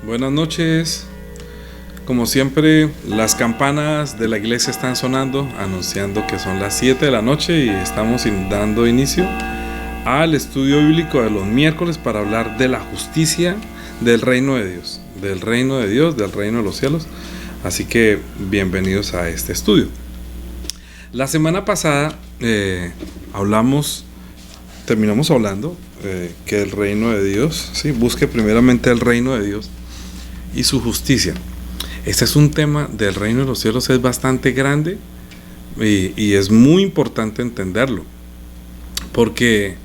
Buenas noches. Como siempre, las campanas de la iglesia están sonando, anunciando que son las 7 de la noche y estamos dando inicio al estudio bíblico de los miércoles para hablar de la justicia del reino de Dios, del reino de Dios, del reino de los cielos. Así que bienvenidos a este estudio. La semana pasada terminamos hablando que el reino de Dios, ¿sí? Busque primeramente el reino de Dios y su justicia. Este es un tema del reino de los cielos, es bastante grande y es muy importante entenderlo, porque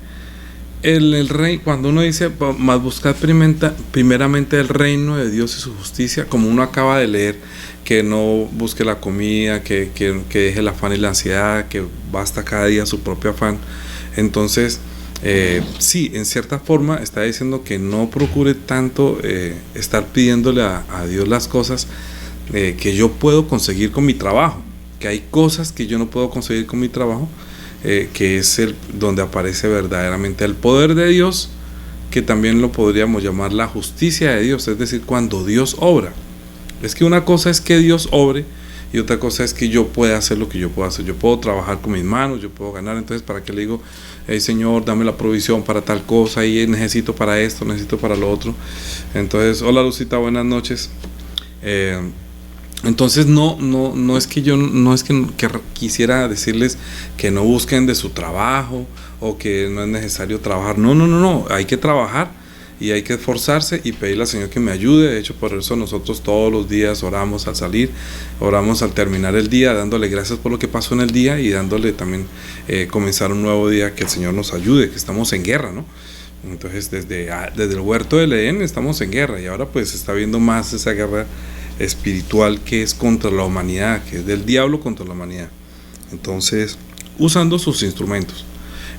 el rey, cuando uno dice más buscar primeramente el reino de Dios y su justicia, como uno acaba de leer, que no busque la comida, que deje el afán y la ansiedad, que basta cada día su propio afán. Entonces sí, en cierta forma está diciendo que no procure tanto estar pidiéndole a Dios las cosas que yo puedo conseguir con mi trabajo, que hay cosas que yo no puedo conseguir con mi trabajo, que es donde aparece verdaderamente el poder de Dios, que también lo podríamos llamar la justicia de Dios, es decir, cuando Dios obra. Es que una cosa es que Dios obre y otra cosa es que yo pueda hacer lo que yo puedo hacer. Yo puedo trabajar con mis manos, yo puedo ganar. Entonces, ¿para qué le digo, hey, Señor, dame la provisión para tal cosa y necesito para esto, necesito para lo otro? Entonces, hola Lucita, buenas noches. Entonces no es que yo que quisiera decirles que no busquen de su trabajo o que no es necesario trabajar. No, hay que trabajar y hay que esforzarse y pedirle al Señor que me ayude. De hecho, por eso nosotros todos los días oramos al salir, oramos al terminar el día, dándole gracias por lo que pasó en el día y dándole también comenzar un nuevo día, que el Señor nos ayude, que estamos en guerra, ¿no? Entonces desde el huerto del Edén estamos en guerra y ahora pues se está viendo más esa guerra espiritual que es contra la humanidad, que es del diablo contra la humanidad. Entonces, usando sus instrumentos.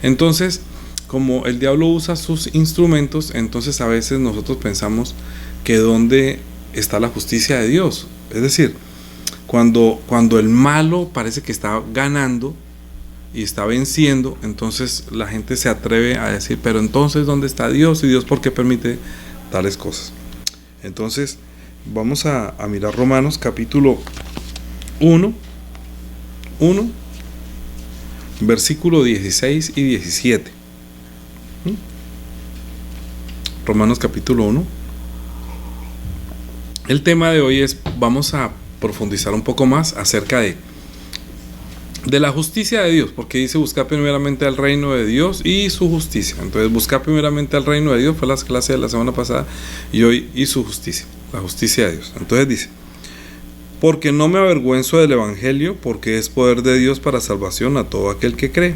Entonces, como el diablo usa sus instrumentos, entonces a veces nosotros pensamos que dónde está la justicia de Dios. Es decir, cuando el malo parece que está ganando y está venciendo, entonces la gente se atreve a decir, pero entonces ¿dónde está Dios? ¿Y Dios por qué permite tales cosas? Entonces, vamos a mirar Romanos capítulo 1, versículo 16 y 17. Romanos capítulo 1. El tema de hoy vamos a profundizar un poco más acerca de la justicia de Dios, porque dice buscar primeramente el reino de Dios y su justicia. Entonces, buscar primeramente el reino de Dios fue la clase de la semana pasada, y hoy y su justicia, la justicia de Dios. Entonces dice, porque no me avergüenzo del evangelio, porque es poder de Dios para salvación a todo aquel que cree,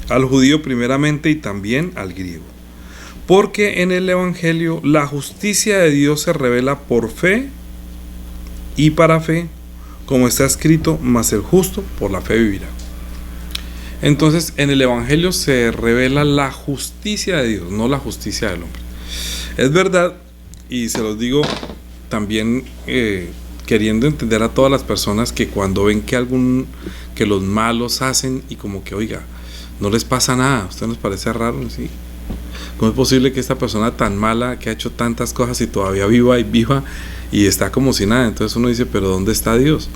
al judío primeramente y también al griego. Porque en el evangelio la justicia de Dios se revela por fe y para fe, como está escrito, mas el justo por la fe vivirá. Entonces, en el evangelio se revela la justicia de Dios, no la justicia del hombre. Es verdad, y se los digo también queriendo entender a todas las personas que cuando ven que los malos hacen y como que, oiga, no les pasa nada, ¿a usted nos parece raro? ¿Sí? ¿Cómo es posible que esta persona tan mala, que ha hecho tantas cosas y todavía viva y está como si nada? Entonces uno dice, pero ¿dónde está Dios?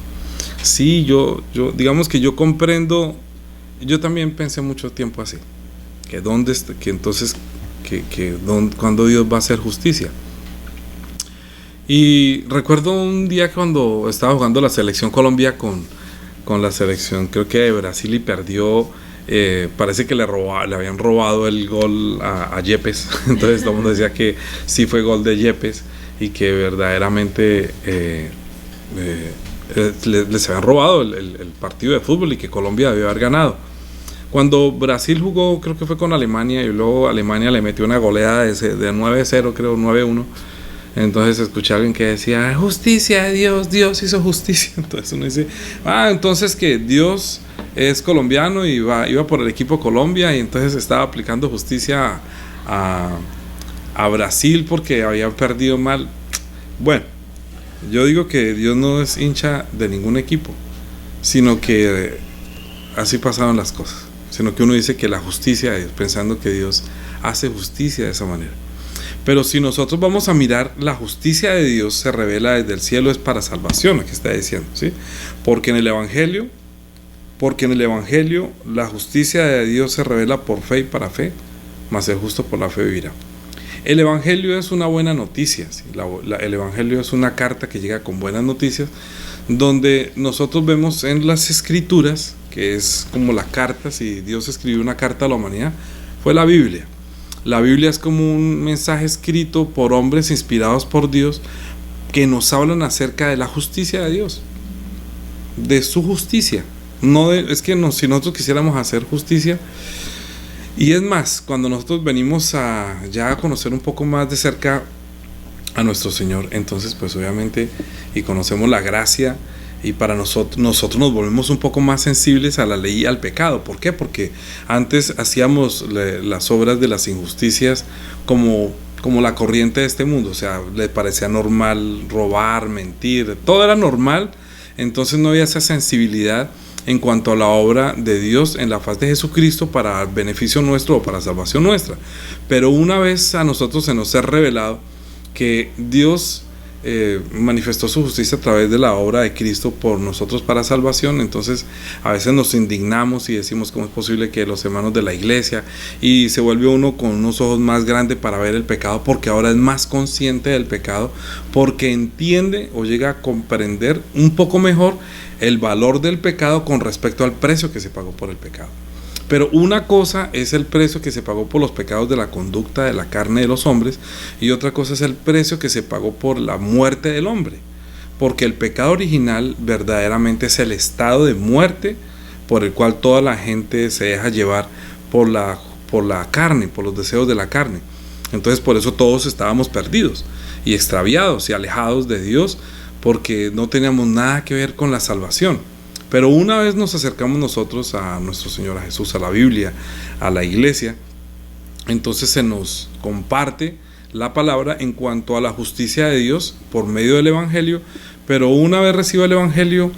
Sí, yo digamos que yo comprendo. Yo también pensé mucho tiempo así, que dónde está, que entonces cuando Dios va a hacer justicia. Y recuerdo un día cuando estaba jugando la selección Colombia con la selección, creo que de Brasil, y perdió. Parece que le habían robado el gol a Yepes. Entonces todo el mundo decía que sí fue gol de Yepes y que verdaderamente les habían robado el partido de fútbol y que Colombia debió haber ganado. Cuando Brasil jugó, creo que fue con Alemania, y luego Alemania le metió una goleada de 9-0, creo 9-1. Entonces escuché a alguien que decía, justicia de Dios, Dios hizo justicia. Entonces uno dice, entonces que Dios es colombiano y iba por el equipo Colombia, y entonces estaba aplicando justicia a Brasil porque habían perdido mal. Bueno, yo digo que Dios no es hincha de ningún equipo, sino que así pasaron las cosas, sino que uno dice que la justicia es pensando que Dios hace justicia de esa manera. Pero si nosotros vamos a mirar, la justicia de Dios se revela desde el cielo, es para salvación, aquí está diciendo, ¿sí? Porque en el Evangelio la justicia de Dios se revela por fe y para fe, mas el justo por la fe vivirá. El Evangelio es una buena noticia, ¿sí? El Evangelio es una carta que llega con buenas noticias, donde nosotros vemos en las Escrituras, que es como la carta, si Dios escribió una carta a la humanidad, fue la Biblia. La Biblia es como un mensaje escrito por hombres inspirados por Dios, que nos hablan acerca de la justicia de Dios, de su justicia. Es que si nosotros quisiéramos hacer justicia, y es más, cuando nosotros venimos ya a conocer un poco más de cerca a nuestro Señor, entonces pues obviamente, y conocemos la gracia, y para nosotros nos volvemos un poco más sensibles a la ley y al pecado. ¿Por qué? Porque antes hacíamos las obras de las injusticias como la corriente de este mundo, o sea, le parecía normal robar, mentir, todo era normal, entonces no había esa sensibilidad en cuanto a la obra de Dios en la faz de Jesucristo para beneficio nuestro o para salvación nuestra. Pero una vez a nosotros se nos ha revelado que Dios manifestó su justicia a través de la obra de Cristo por nosotros para salvación, entonces a veces nos indignamos y decimos cómo es posible que los hermanos de la iglesia, y se vuelve uno con unos ojos más grandes para ver el pecado, porque ahora es más consciente del pecado, porque entiende o llega a comprender un poco mejor el valor del pecado con respecto al precio que se pagó por el pecado. Pero una cosa es el precio que se pagó por los pecados de la conducta de la carne de los hombres, y otra cosa es el precio que se pagó por la muerte del hombre. Porque el pecado original verdaderamente es el estado de muerte por el cual toda la gente se deja llevar por la carne, por los deseos de la carne. Entonces por eso todos estábamos perdidos y extraviados y alejados de Dios, porque no teníamos nada que ver con la salvación. Pero una vez nos acercamos nosotros a nuestro Señor, a Jesús, a la Biblia, a la iglesia, entonces se nos comparte la palabra en cuanto a la justicia de Dios por medio del Evangelio. Pero una vez recibe el Evangelio,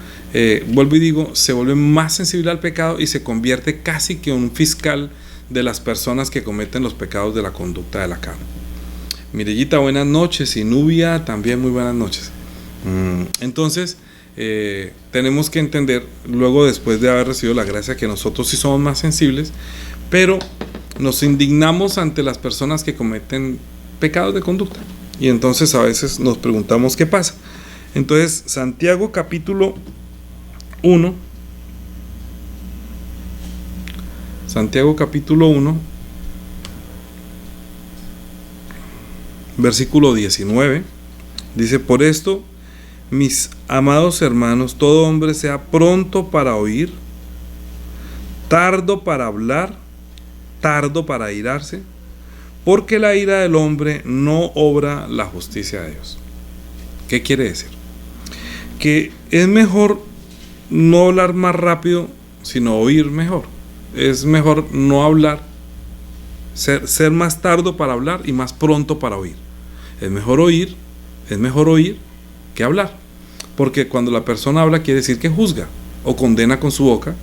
vuelvo y digo, se vuelve más sensible al pecado y se convierte casi que un fiscal de las personas que cometen los pecados de la conducta de la carne. Mirellita, buenas noches, y Nubia también muy buenas noches. Entonces tenemos que entender, luego después de haber recibido la gracia, que nosotros sí somos más sensibles, pero nos indignamos ante las personas que cometen pecados de conducta, y entonces a veces nos preguntamos qué pasa. Entonces Santiago capítulo 1, versículo 19, dice: por esto, mis amados hermanos, todo hombre sea pronto para oír, tardo para hablar, tardo para airarse, porque la ira del hombre no obra la justicia de Dios. ¿Qué quiere decir? Que es mejor no hablar más rápido, sino oír mejor. Es mejor no hablar, ser más tardo para hablar y más pronto para oír. Es mejor oír que hablar. Porque cuando la persona habla quiere decir que juzga o condena con su boca.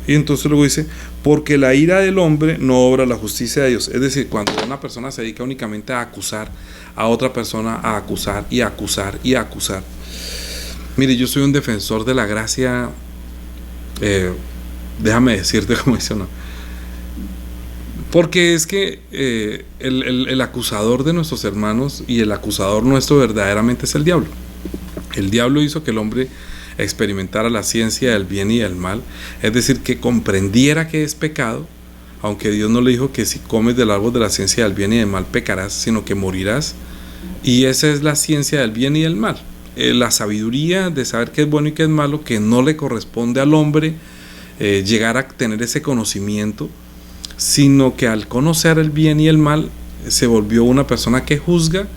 Y entonces luego dice: porque la ira del hombre no obra la justicia de Dios. Es decir, cuando una persona se dedica únicamente a acusar a otra persona, a acusar y acusar y acusar. Mire, yo soy un defensor de la gracia, déjame decirte cómo dice, ¿no? Porque es que el acusador de nuestros hermanos y el acusador nuestro verdaderamente es el diablo. El diablo hizo que el hombre experimentara la ciencia del bien y del mal, es decir, que comprendiera que es pecado, aunque Dios no le dijo que si comes del árbol de la ciencia del bien y del mal pecarás, sino que morirás. Y esa es la ciencia del bien y del mal, la sabiduría de saber qué es bueno y qué es malo, que no le corresponde al hombre llegar a tener ese conocimiento, sino que al conocer el bien y el mal se volvió una persona que juzga.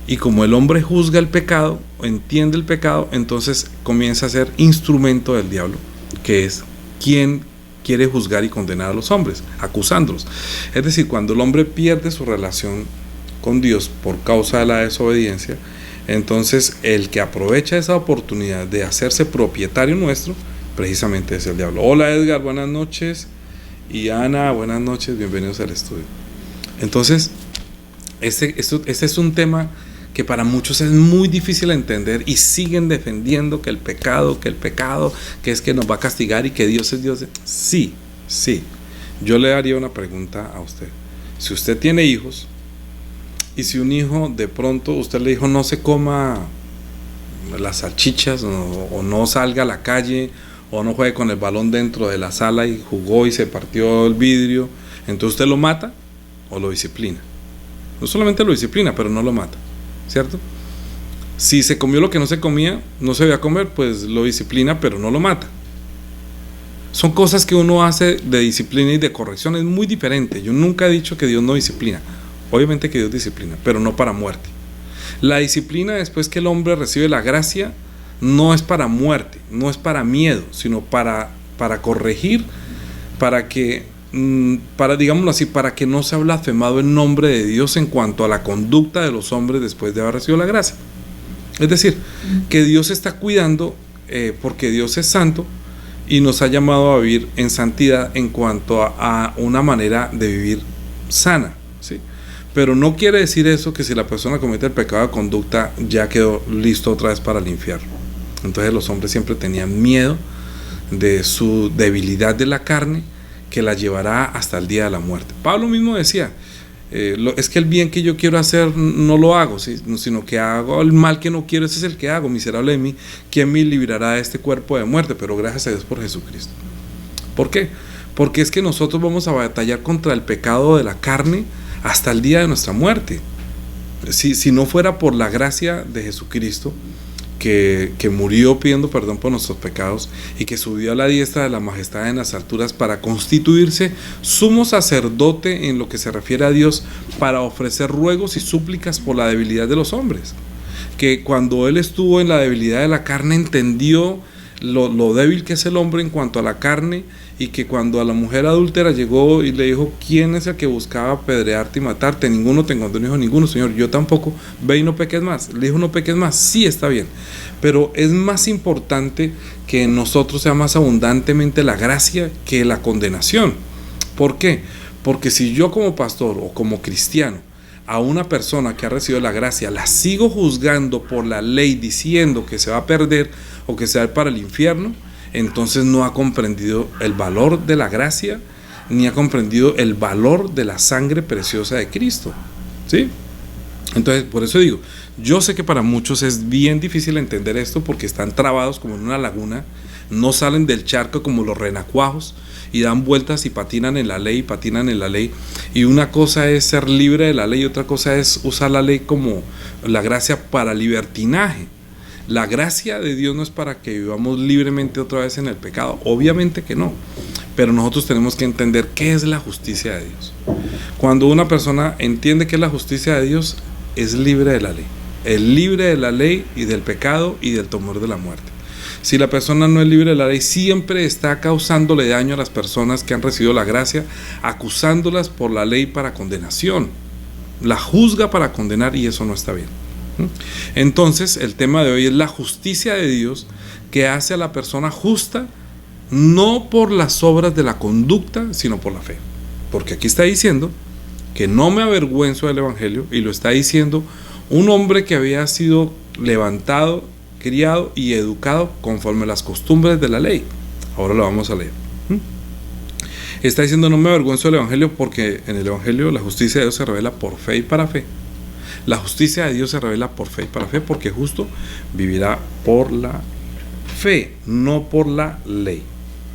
Y como el hombre juzga el pecado, entiende el pecado, entonces comienza a ser instrumento del diablo, que es quien quiere juzgar y condenar a los hombres, acusándolos. Es decir, cuando el hombre pierde su relación con Dios por causa de la desobediencia, entonces el que aprovecha esa oportunidad de hacerse propietario nuestro, precisamente es el diablo. Hola Edgar, buenas noches. Y Ana, buenas noches, bienvenidos al estudio. Entonces, Ese es un tema que para muchos es muy difícil de entender y siguen defendiendo que el pecado, que es que nos va a castigar y que Dios es Dios. Sí, sí. Yo le haría una pregunta a usted. Si usted tiene hijos y si un hijo de pronto usted le dijo no se coma las salchichas o no salga a la calle o no juegue con el balón dentro de la sala y jugó y se partió el vidrio, entonces usted lo mata o lo disciplina. No solamente lo disciplina, pero no lo mata, ¿cierto? Si se comió lo que no se comía, no se debía comer, pues lo disciplina, pero no lo mata. Son cosas que uno hace de disciplina y de corrección, es muy diferente. Yo nunca he dicho que Dios no disciplina. Obviamente que Dios disciplina, pero no para muerte. La disciplina, después que el hombre recibe la gracia, no es para muerte, no es para miedo, sino para corregir, digámoslo así, para que no sea blasfemado el nombre de Dios en cuanto a la conducta de los hombres después de haber recibido la gracia. Es decir, que Dios está cuidando, porque Dios es santo y nos ha llamado a vivir en santidad en cuanto a una manera de vivir sana, ¿sí? Pero no quiere decir eso que si la persona comete el pecado de conducta ya quedó listo otra vez para el infierno. Entonces los hombres siempre tenían miedo de su debilidad de la carne que la llevará hasta el día de la muerte. Pablo mismo decía, es que el bien que yo quiero hacer no lo hago, ¿sí? Sino que hago el mal que no quiero, ese es el que hago. Miserable de mí, ¿quién me librará de este cuerpo de muerte? Pero gracias a Dios por Jesucristo. ¿Por qué? Porque es que nosotros vamos a batallar contra el pecado de la carne hasta el día de nuestra muerte. Si no fuera por la gracia de Jesucristo, que murió pidiendo perdón por nuestros pecados y que subió a la diestra de la majestad en las alturas para constituirse sumo sacerdote en lo que se refiere a Dios, para ofrecer ruegos y súplicas por la debilidad de los hombres, que cuando él estuvo en la debilidad de la carne entendió lo débil que es el hombre en cuanto a la carne, y que cuando a la mujer adúltera llegó y le dijo, ¿quién es el que buscaba apedrearte y matarte? Ninguno te encontró. Dijo, ninguno, Señor, yo tampoco. Ve y no peques más. Le dijo, no peques más. Sí, está bien, pero es más importante que en nosotros sea más abundantemente la gracia que la condenación. ¿Por qué? Porque si yo como pastor o como cristiano a una persona que ha recibido la gracia la sigo juzgando por la ley, diciendo que se va a perder o que se va a ir para el infierno, entonces no ha comprendido el valor de la gracia, ni ha comprendido el valor de la sangre preciosa de Cristo, ¿sí? Entonces, por eso digo, yo sé que para muchos es bien difícil entender esto, porque están trabados como en una laguna, no salen del charco como los renacuajos, y dan vueltas y patinan en la ley, y una cosa es ser libre de la ley, y otra cosa es usar la ley como la gracia para libertinaje. La gracia de Dios no es para que vivamos libremente otra vez en el pecado, obviamente que no, pero nosotros tenemos que entender qué es la justicia de Dios. Cuando una persona entiende qué es la justicia de Dios, es libre de la ley, es libre de la ley y del pecado y del temor de la muerte. Si la persona no es libre de la ley, siempre está causándole daño a las personas que han recibido la gracia, acusándolas por la ley para condenación, la juzga para condenar, y eso no está bien. Entonces el tema de hoy es la justicia de Dios, que hace a la persona justa no por las obras de la conducta, sino por la fe. Porque aquí está diciendo que no me avergüenzo del evangelio, y lo está diciendo un hombre que había sido levantado, criado y educado conforme a las costumbres de la ley. Ahora lo vamos a leer. Está diciendo, no me avergüenzo del evangelio, porque en el evangelio la justicia de Dios se revela por fe y para fe. La justicia de Dios se revela por fe y para fe, porque justo vivirá por la fe, no por la ley,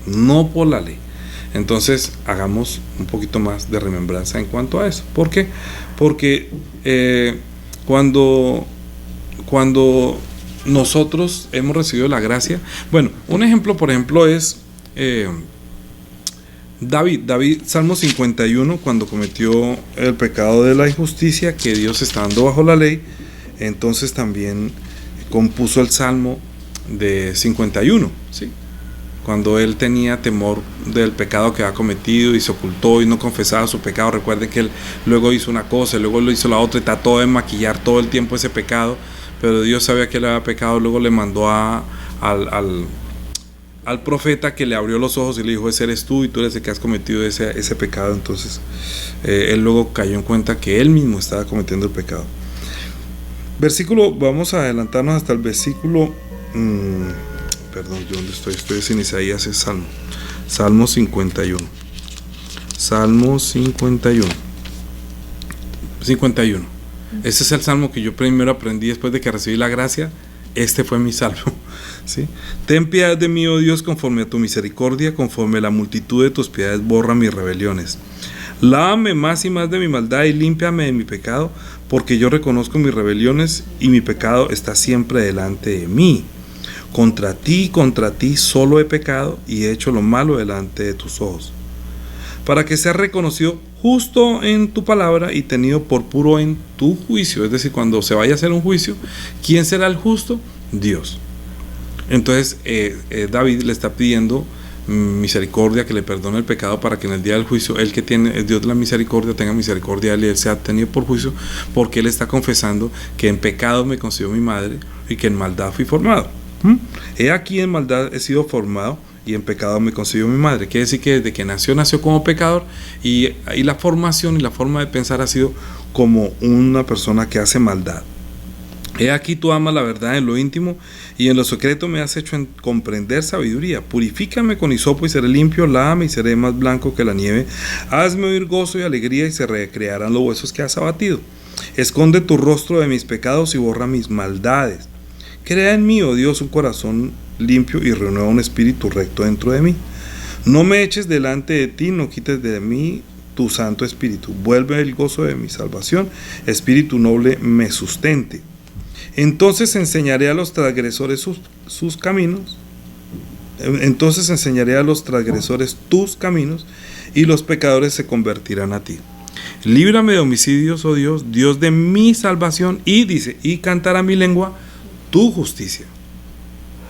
no por la ley. Entonces hagamos un poquito más de remembranza en cuanto a eso. ¿Por qué? Porque cuando nosotros hemos recibido la gracia, bueno, un ejemplo, por ejemplo, es David, Salmo 51, cuando cometió el pecado de la injusticia, que Dios está dando bajo la ley, entonces también compuso el Salmo de 51, ¿sí? Cuando él tenía temor del pecado que había cometido y se ocultó y no confesaba su pecado. Recuerden que él luego hizo una cosa, luego lo hizo la otra, y trató de maquillar todo el tiempo ese pecado, pero Dios sabía que él había pecado. Luego le mandó al profeta que le abrió los ojos y le dijo, ese eres tú y tú eres el que has cometido ese pecado. Entonces él luego cayó en cuenta que él mismo estaba cometiendo el pecado. Vamos a adelantarnos hasta el versículo, yo donde estoy en Isaías, es Salmo 51. Salmo 51. Ese es el salmo que yo primero aprendí después de que recibí la gracia. Este fue mi salmo, ¿sí? Ten piedad de mí, oh Dios, conforme a tu misericordia, conforme a la multitud de tus piedades, borra mis rebeliones. Lávame más y más de mi maldad y límpiame de mi pecado, porque yo reconozco mis rebeliones y mi pecado está siempre delante de mí. Contra ti solo he pecado y he hecho lo malo delante de tus ojos, para que seas reconocido justo en tu palabra y tenido por puro en tu juicio. Es decir, cuando se vaya a hacer un juicio, ¿quién será el justo? Dios. Entonces David le está pidiendo misericordia, que le perdone el pecado, para que en el día del juicio él, que tiene el Dios de la misericordia, tenga misericordia de él y él sea tenido por juicio, porque él está confesando que en pecado me concibió mi madre y que en maldad fui formado. He aquí, en maldad he sido formado y en pecado me concibió mi madre. Quiere decir que desde que nació como pecador, y la formación y la forma de pensar ha sido como una persona que hace maldad. He aquí, tú amas la verdad en lo íntimo, y en lo secreto me has hecho comprender sabiduría. Purifícame con hisopo y seré limpio, lávame y seré más blanco que la nieve. Hazme oír gozo y alegría, y se recrearán los huesos que has abatido. Esconde tu rostro de mis pecados y borra mis maldades. Crea en mí, oh Dios, un corazón limpio y renueva un espíritu recto dentro de mí. No me eches delante de ti, no quites de mí tu santo espíritu. Vuelve el gozo de mi salvación, espíritu noble me sustente. Entonces enseñaré a los transgresores sus caminos. Entonces enseñaré a los transgresores tus caminos, y los pecadores se convertirán a ti. Líbrame de homicidios, oh Dios, Dios de mi salvación, y dice, y cantará mi lengua tu justicia.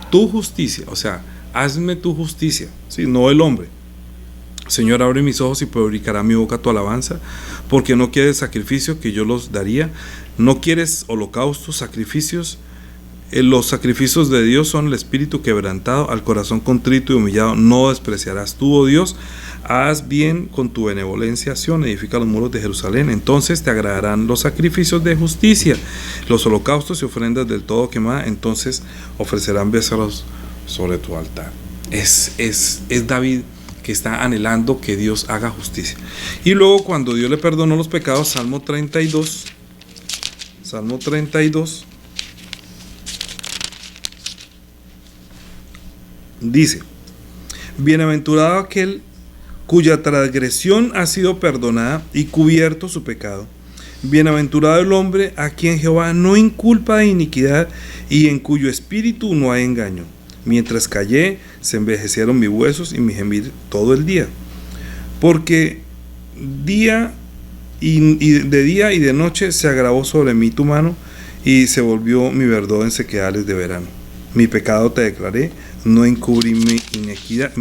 Tu justicia, o sea, hazme tu justicia, ¿sí? No el hombre. Señor, abre mis ojos y publicará mi boca tu alabanza, porque no quieres sacrificio, que yo los daría. No quieres holocaustos, sacrificios. Los sacrificios de Dios son el espíritu quebrantado, al corazón contrito y humillado no despreciarás tú, oh Dios. Haz bien con tu benevolencia, Sión, edifica los muros de Jerusalén. Entonces te agradarán los sacrificios de justicia, los holocaustos y ofrendas del todo quemada. Entonces ofrecerán becerros sobre tu altar. Es David que está anhelando que Dios haga justicia. Y luego, cuando Dios le perdonó los pecados, Salmo 32, dice: bienaventurado aquel cuya transgresión ha sido perdonada y cubierto su pecado. Bienaventurado el hombre a quien Jehová no inculpa de iniquidad y en cuyo espíritu no hay engaño. Mientras callé, se envejecieron mis huesos y mi gemir todo el día. Porque de día y de noche se agravó sobre mí tu mano, y se volvió mi verdor en sequedales de verano. Mi pecado te declaré, no encubrí mi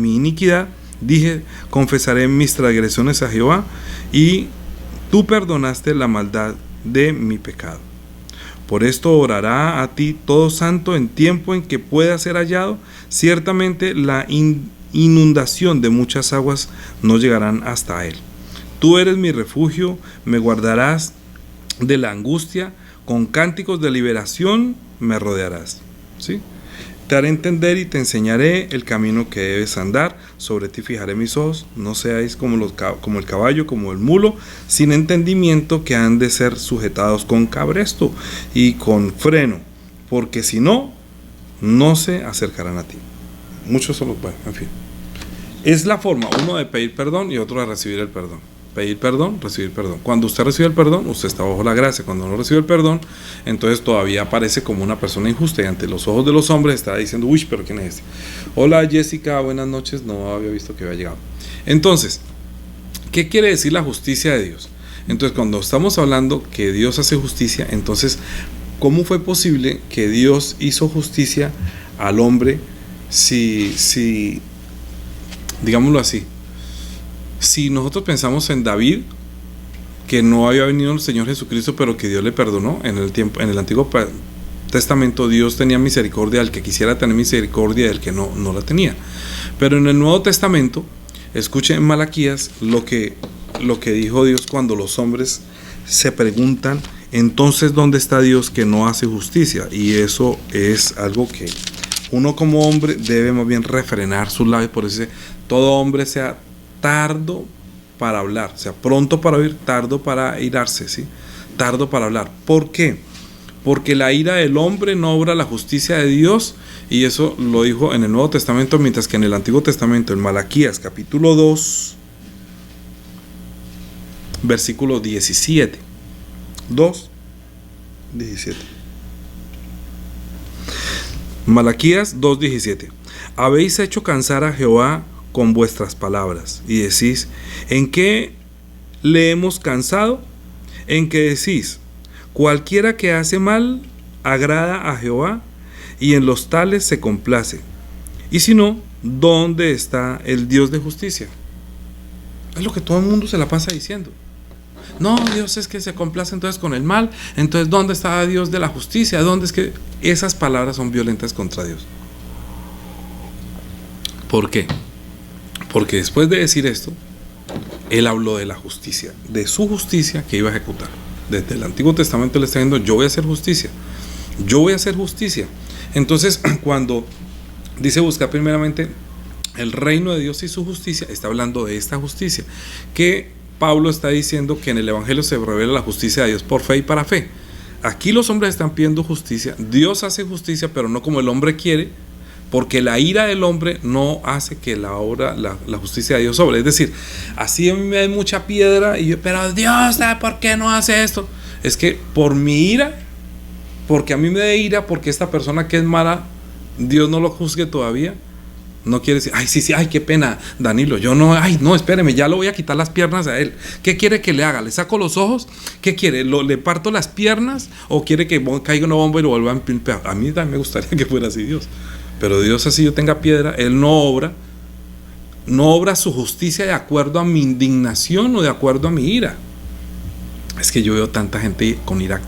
iniquidad. Dije, confesaré mis transgresiones a Jehová, y tú perdonaste la maldad de mi pecado. Por esto orará a ti todo santo en tiempo en que pueda ser hallado. Ciertamente la inundación de muchas aguas no llegarán hasta él. Tú eres mi refugio, me guardarás de la angustia, con cánticos de liberación me rodearás. ¿Sí? Te haré entender y te enseñaré el camino que debes andar. Sobre ti fijaré mis ojos. No seáis como el caballo, como el mulo, sin entendimiento, que han de ser sujetados con cabresto y con freno, porque si no, no se acercarán a ti. Muchos son los, bueno, en fin. Es la forma, uno de pedir perdón y otro de recibir el perdón. Pedir perdón, recibir perdón. Cuando usted recibe el perdón, usted está bajo la gracia. Cuando no recibe el perdón, entonces todavía aparece como una persona injusta, y ante los ojos de los hombres está diciendo: uy, pero ¿quién es este? Hola Jessica, buenas noches, no había visto que había llegado. Entonces, ¿qué quiere decir la justicia de Dios? Entonces, cuando estamos hablando que Dios hace justicia, entonces, ¿cómo fue posible que Dios hizo justicia al hombre si digámoslo así? Si nosotros pensamos en David, que no había venido el Señor Jesucristo, pero que Dios le perdonó en el Antiguo Testamento Dios tenía misericordia del que quisiera tener misericordia y del que no la tenía. Pero en el Nuevo Testamento, escuchen en Malaquías lo que dijo Dios cuando los hombres se preguntan, entonces ¿dónde está Dios que no hace justicia? Y eso es algo que uno como hombre debe más bien refrenar sus labios. Por eso todo hombre sea tardo para hablar, sea pronto para oír, tardo para irarse, ¿sí? Tardo para hablar. ¿Por qué? Porque la ira del hombre no obra la justicia de Dios, y eso lo dijo en el Nuevo Testamento, mientras que en el Antiguo Testamento, en Malaquías capítulo 2, versículo 17. 2:17. Malaquías 2:17. Habéis hecho cansar a Jehová con vuestras palabras, y decís, ¿en qué le hemos cansado? En que decís, cualquiera que hace mal agrada a Jehová, y en los tales se complace. Y si no, ¿dónde está el Dios de justicia? Es lo que todo el mundo se la pasa diciendo. No, Dios es que se complace entonces con el mal. Entonces, ¿dónde está Dios de la justicia? ¿Dónde es que...? Esas palabras son violentas contra Dios. ¿Por qué? Porque después de decir esto, Él habló de la justicia, de su justicia que iba a ejecutar. Desde el Antiguo Testamento le está diciendo, yo voy a hacer justicia. Yo voy a hacer justicia. Entonces, cuando dice buscar primeramente el reino de Dios y su justicia, está hablando de esta justicia, que Pablo está diciendo que en el Evangelio se revela la justicia de Dios por fe y para fe. Aquí los hombres están pidiendo justicia, Dios hace justicia, pero no como el hombre quiere, porque la ira del hombre no hace que la justicia de Dios sobre. Es decir, así a mí me da mucha piedra, y yo, pero Dios, ¿por qué no hace esto? Es que por mi ira, porque a mí me da ira, porque esta persona que es mala, Dios no lo juzgue todavía. No quiere decir, ay, sí, ay, qué pena, Danilo, yo no, ay, no, espéreme, ya le voy a quitar las piernas a él. ¿Qué quiere que le haga? ¿Le saco los ojos? ¿Qué quiere? ¿Le parto las piernas? ¿O quiere que caiga una bomba y lo vuelva a empilpear? A mí también me gustaría que fuera así Dios. Pero Dios, así yo tenga piedra, Él no obra su justicia de acuerdo a mi indignación o de acuerdo a mi ira. Es que yo veo tanta gente con ira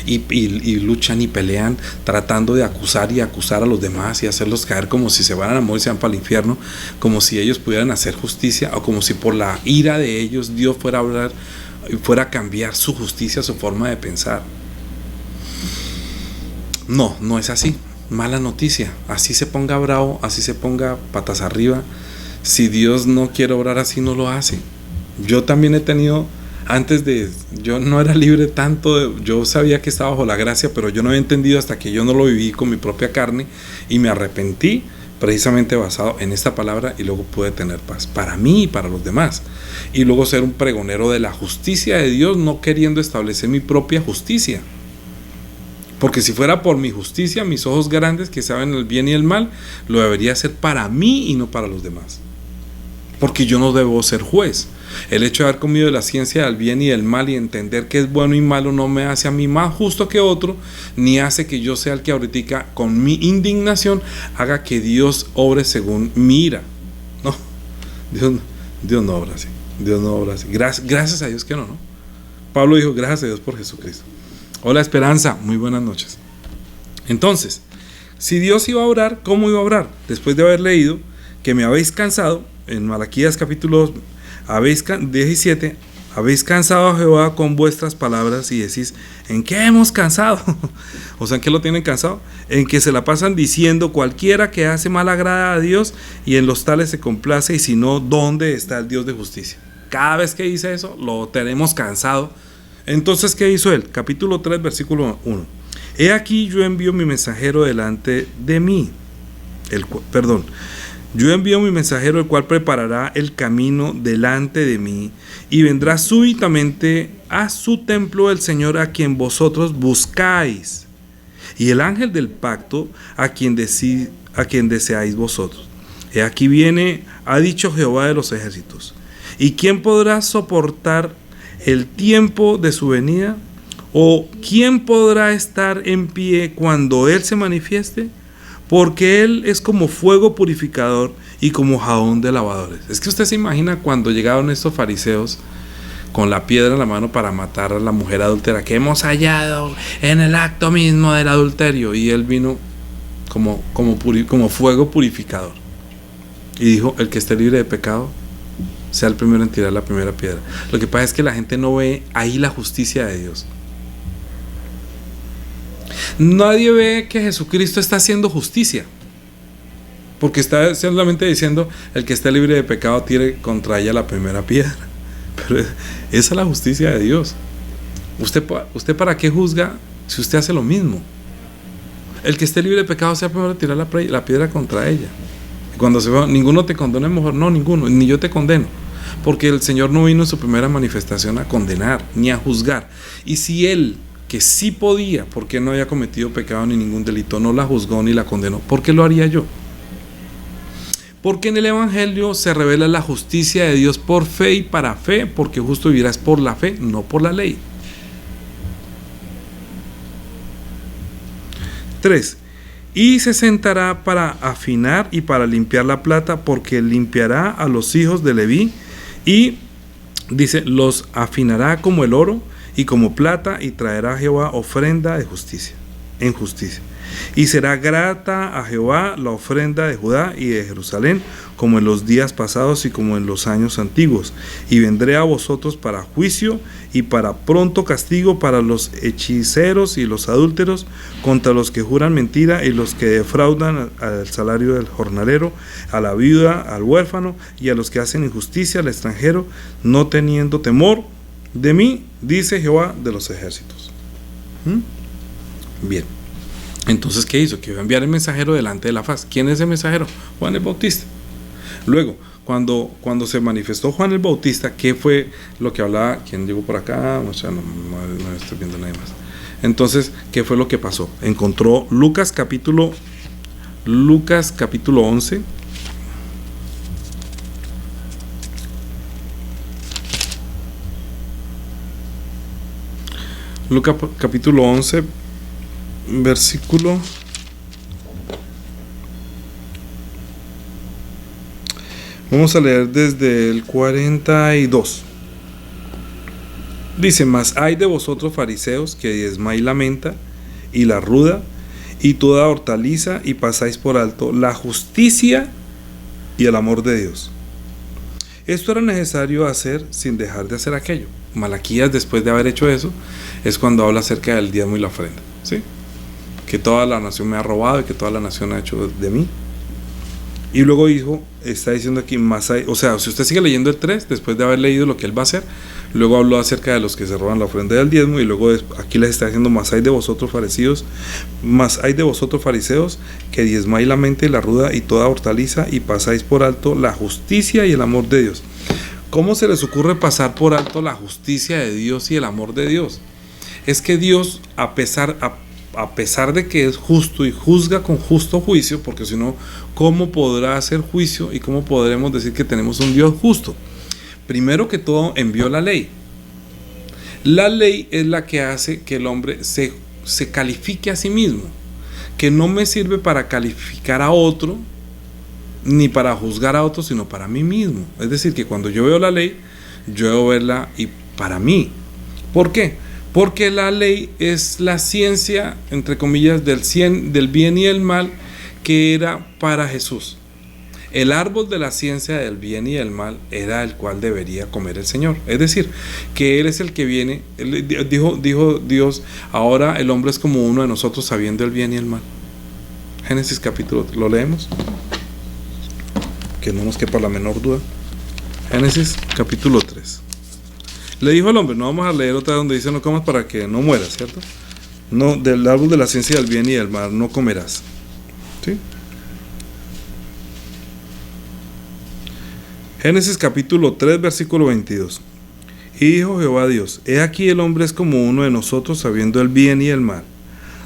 y luchan y pelean tratando de acusar y acusar a los demás y hacerlos caer como si se van a morir y se van para el infierno, como si ellos pudieran hacer justicia, o como si por la ira de ellos Dios fuera a hablar, fuera a cambiar su justicia, su forma de pensar. No es así. Mala noticia. Así se ponga bravo, así se ponga patas arriba, si Dios no quiere obrar así, no lo hace. Yo también he tenido, yo no era libre tanto, yo sabía que estaba bajo la gracia, pero yo no había entendido hasta que yo no lo viví con mi propia carne, y me arrepentí precisamente basado en esta palabra, y luego pude tener paz para mí y para los demás, y luego ser un pregonero de la justicia de Dios, no queriendo establecer mi propia justicia. Porque si fuera por mi justicia, mis ojos grandes que saben el bien y el mal, lo debería hacer para mí y no para los demás. Porque yo no debo ser juez. El hecho de haber comido de la ciencia del bien y del mal y entender que es bueno y malo no me hace a mí más justo que otro, ni hace que yo sea el que ahorita con mi indignación haga que Dios obre según mi ira. No, Dios no obra así. Dios no obra así. Gracias a Dios que no. Pablo dijo, gracias a Dios por Jesucristo. Hola Esperanza, muy buenas noches. Entonces, si Dios iba a obrar, ¿cómo iba a obrar? Después de haber leído que me habéis cansado, en Malaquías capítulo 17, habéis cansado a Jehová con vuestras palabras, y decís, ¿en qué hemos cansado? O sea, ¿en qué lo tienen cansado? En que se la pasan diciendo, cualquiera que hace mal agrada a Dios, y en los tales se complace, y si no, ¿dónde está el Dios de justicia? Cada vez que dice eso, lo tenemos cansado. Entonces, ¿qué hizo él? Capítulo 3, versículo 1. He aquí yo envío mi mensajero delante de mí. Yo envío mi mensajero, el cual preparará el camino delante de mí, y vendrá súbitamente a su templo el Señor a quien vosotros buscáis, y el ángel del pacto a quien deseáis vosotros. He aquí viene, ha dicho Jehová de los ejércitos. ¿Y quién podrá soportar el tiempo de su venida? ¿O quién podrá estar en pie cuando Él se manifieste? Porque Él es como fuego purificador y como jabón de lavadores. Es que usted se imagina cuando llegaron estos fariseos con la piedra en la mano para matar a la mujer adúltera que hemos hallado en el acto mismo del adulterio. Y él vino como fuego purificador y dijo: el que esté libre de pecado sea el primero en tirar la primera piedra. Lo que pasa es que la gente no ve ahí la justicia de Dios. Nadie ve que Jesucristo está haciendo justicia, porque está solamente diciendo: el que esté libre de pecado tire contra ella la primera piedra. Pero esa es la justicia de Dios. ¿Usted para qué juzga si usted hace lo mismo? El que esté libre de pecado sea primero tirar la piedra contra ella. Y cuando se va: ninguno te condena, mejor. No, ninguno, ni yo te condeno, porque el Señor no vino en su primera manifestación a condenar ni a juzgar. Y si Él, que sí podía, porque no había cometido pecado ni ningún delito, no la juzgó ni la condenó, ¿por qué lo haría yo? Porque en el Evangelio se revela la justicia de Dios por fe y para fe, porque justo vivirás por la fe, no por la ley. 3. Y se sentará para afinar y para limpiar la plata, porque limpiará a los hijos de Leví, y dice: los afinará como el oro y como plata, y traerá a Jehová ofrenda de justicia, en justicia. Y será grata a Jehová la ofrenda de Judá y de Jerusalén, como en los días pasados y como en los años antiguos. Y vendré a vosotros para juicio y para pronto castigo, para los hechiceros y los adúlteros, contra los que juran mentira y los que defraudan al salario del jornalero, a la viuda, al huérfano, y a los que hacen injusticia al extranjero, no teniendo temor de mí, dice Jehová de los ejércitos. Bien. Entonces, ¿qué hizo? Que iba a enviar el mensajero delante de la faz. ¿Quién es el mensajero? Juan el Bautista. Luego, cuando se manifestó Juan el Bautista, ¿qué fue lo que hablaba? ¿Quién llegó por acá? O sea, no estoy viendo nada más. Entonces, ¿qué fue lo que pasó? Encontró Lucas capítulo 11. Lucas capítulo 11, versículo. Vamos a leer desde el 42. Dice: mas hay de vosotros fariseos, que diezmáis la menta y la ruda y toda hortaliza, y pasáis por alto la justicia y el amor de Dios. Esto era necesario hacer sin dejar de hacer aquello. Malaquías, después de haber hecho eso, es cuando habla acerca del diezmo y la ofrenda, ¿sí? Que toda la nación me ha robado y que toda la nación ha hecho de mí. Y luego está diciendo aquí: más hay, o sea, si usted sigue leyendo el 3, después de haber leído lo que él va a hacer, luego habló acerca de los que se roban la ofrenda del diezmo, y luego aquí les está diciendo: más hay de vosotros fariseos, que diezmáis la menta y la ruda y toda hortaliza, y pasáis por alto la justicia y el amor de Dios. ¿Cómo se les ocurre pasar por alto la justicia de Dios y el amor de Dios? Es que Dios, a pesar de que es justo y juzga con justo juicio, porque si no, ¿cómo podrá hacer juicio y cómo podremos decir que tenemos un Dios justo? Primero que todo, envió la ley. La ley es la que hace que el hombre se califique a sí mismo, que no me sirve para calificar a otro, ni para juzgar a otro, sino para mí mismo. Es decir, que cuando yo veo la ley, yo debo verla y para mí. ¿Por qué? Porque la ley es la ciencia, entre comillas, del bien y el mal, que era para Jesús. El árbol de la ciencia del bien y del mal era el cual debería comer el Señor. Es decir, que Él es el que viene. Dijo Dios: ahora el hombre es como uno de nosotros, sabiendo el bien y el mal. Génesis capítulo, ¿lo leemos? Que no nos quepa la menor duda. Génesis capítulo 3. Le dijo al hombre: no vamos a leer otra donde dice: no comas para que no mueras, ¿cierto? No, del árbol de la ciencia del bien y del mal no comerás. ¿Sí? Génesis capítulo 3, versículo 22. Y dijo Jehová Dios: he aquí el hombre es como uno de nosotros, sabiendo el bien y el mal.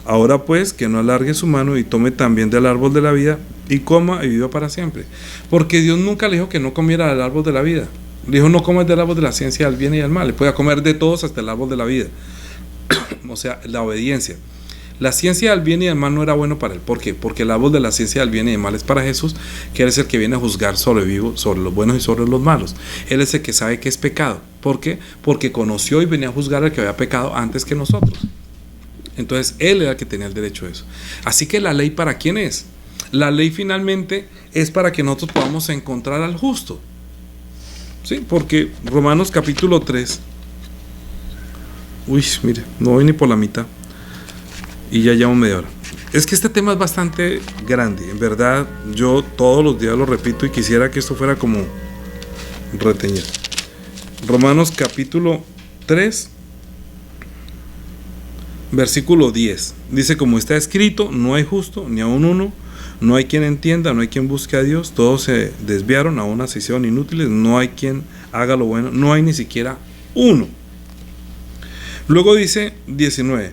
Ahora pues, que no alargue su mano y tome también del árbol de la vida y coma y viva para siempre. Porque Dios nunca le dijo que no comiera del árbol de la vida. Le dijo: no comas del árbol de la ciencia del bien y del mal. Le podía comer de todos hasta el árbol de la vida. O sea, la obediencia. La ciencia del bien y del mal no era bueno para él. ¿Por qué? Porque el árbol de la ciencia del bien y del mal es para Jesús, que Él es el que viene a juzgar sobre los buenos y sobre los malos. Él es el que sabe que es pecado. ¿Por qué? Porque conoció y venía a juzgar al que había pecado antes que nosotros. Entonces él era el que tenía el derecho a eso. Así que la ley, ¿para quién es? La ley finalmente es para que nosotros podamos encontrar al justo. ¿Sí? Porque Romanos capítulo 3. Uy, mire, no voy ni por la mitad. Y ya llevo media hora. Es que este tema es bastante grande. En verdad, yo todos los días lo repito y quisiera que esto fuera como reteñido. Romanos capítulo 3. Versículo 10, dice: como está escrito, no hay justo ni aun uno, no hay quien entienda, no hay quien busque a Dios, todos se desviaron, a una se hicieron inútiles, no hay quien haga lo bueno, no hay ni siquiera uno. Luego dice 19,